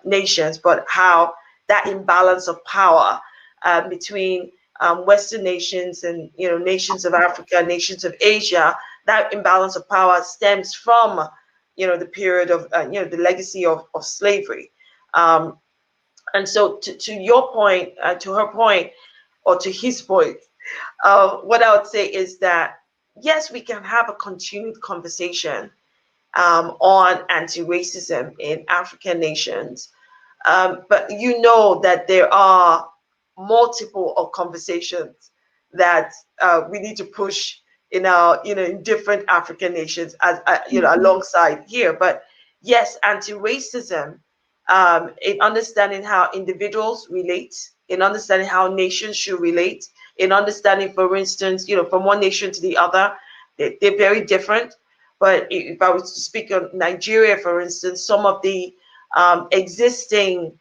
nations, but how that imbalance of power between Western nations and nations of Africa, nations of Asia, that imbalance of power stems from the period of the legacy of slavery. And so to your point, to her point, or to his point, what I would say is that, yes, we can have a continued conversation on anti-racism in African nations. But that there are multiple of conversations that we need to push in our, in different African nations as, alongside here. But yes, anti-racism, in understanding how individuals relate, in understanding how nations should relate, in understanding, for instance, from one nation to the other, they're very different. But if I was to speak of Nigeria, for instance, some of the existing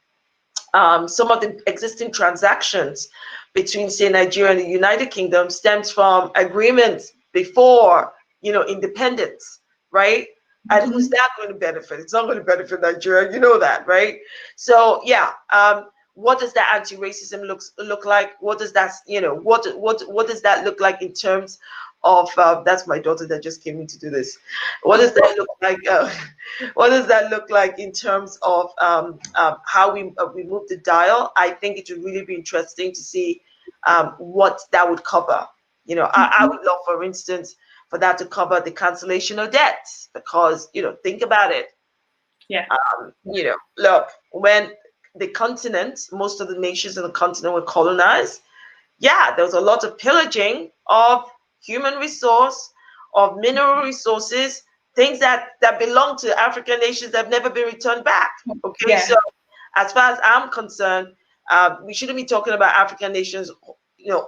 transactions between, say, Nigeria and the United Kingdom stems from agreements before, independence, right? And who's that going to benefit? It's not going to benefit Nigeria, that, right? So yeah, what does that anti-racism look like? What does that, what does that look like in terms of that's my daughter that just came in to do this. What does that look like? What does that look like in terms of how we move the dial? I think it would really be interesting to see what that would cover. I would love, for instance, for that to cover the cancellation of debts, because think about it. Yeah. Look, when the continent, most of the nations in the continent were colonized, yeah, there was a lot of pillaging of human resource, of mineral resources, things that belong to African nations that have never been returned back. Okay, yeah. So as far as I'm concerned, we shouldn't be talking about African nations,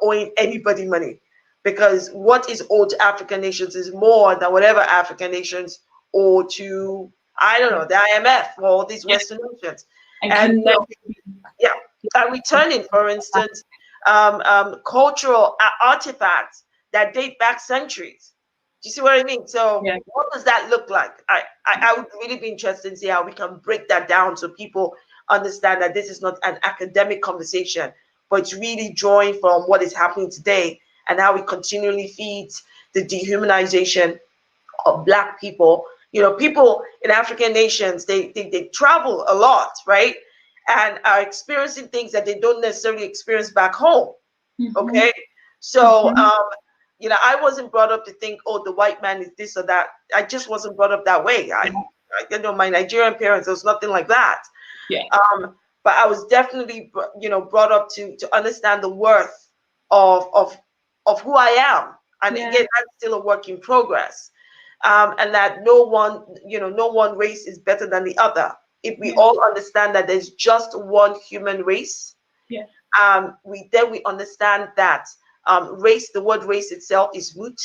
owing anybody money, because what is owed to African nations is more than whatever African nations owe to, I don't know, the IMF or all these Western nations. And returning, for instance, cultural artifacts that date back centuries. Do you see what I mean? So what does that look like? I would really be interested in see how we can break that down so people understand that this is not an academic conversation, but it's really drawing from what is happening today and how we continually feed the dehumanization of Black people. People in African nations, they travel a lot, right? And are experiencing things that they don't necessarily experience back home. Okay. So, I wasn't brought up to think, oh, the white man is this or that. I just wasn't brought up that way. My Nigerian parents, there was nothing like that. Yeah. But I was definitely, brought up to understand the worth of who I am. And again, that's still a work in progress. And that no one race is better than the other. If we all understand that there's just one human race, we understand that race, the word race itself is moot,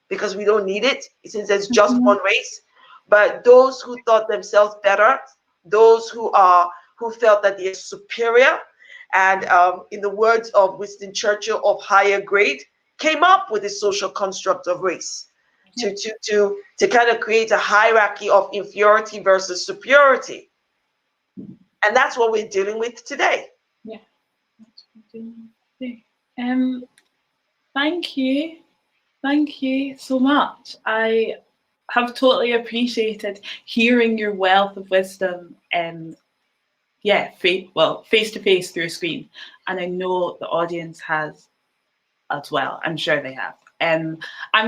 because we don't need it since there's just one race. But those who thought themselves better, those who felt that they're superior, and in the words of Winston Churchill, of higher grade, came up with the social construct of race to kind of create a hierarchy of inferiority versus superiority. And that's what we're dealing with today. Yeah. Thank you. Thank you so much. I have totally appreciated hearing your wealth of wisdom yeah, face to face through a screen. And I know the audience has as well. I'm sure they have. I'm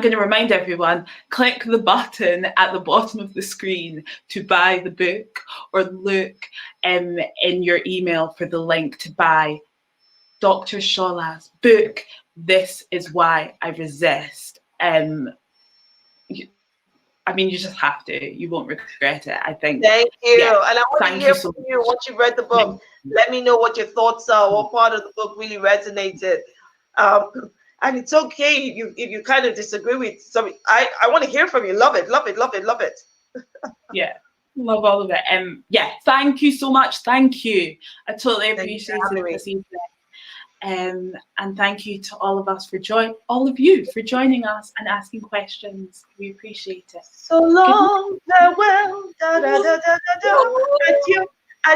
going to remind everyone, click the button at the bottom of the screen to buy the book, or look in your email for the link to buy Dr. Shola's book, This Is Why I Resist. I mean, you just have to. You won't regret it, I think. Thank you. Yeah. And I want to Thank hear you so from you once you've read the book. much. Let me know what your thoughts are, what part of the book really resonated. And it's okay if you kind of disagree with some. I want to hear from you. Love it, love it, love it, love it. Yeah, love all of it. Yeah, thank you so much. Thank you. I totally appreciate it this evening. And thank you to all of us for all of you for joining us and asking questions. We appreciate it. So long, farewell, da da da da da da. Adieu.